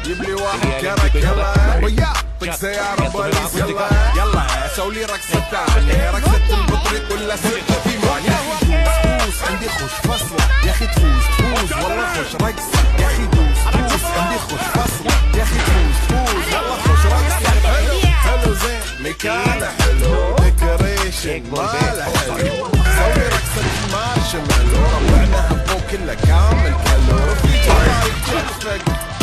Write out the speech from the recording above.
جيب لي واحد كرك يلا ويا طق سيارة بوليس يلا يلا سوي لي رقصة تانية رقصة البطريق ولا سرقة في مال يا اخي دوس عندي خوش فصلة يا اخي تفوز والله خوش رقصة يا اخي دوس عندي خوش فصلة يا اخي تفوز والله خوش رقصة حلو زين مكانه حلو ديكوريشن ماله حلو سوي رقصة مارشميلو ربعناها فوق كله كامل كلو في جرايد تخفق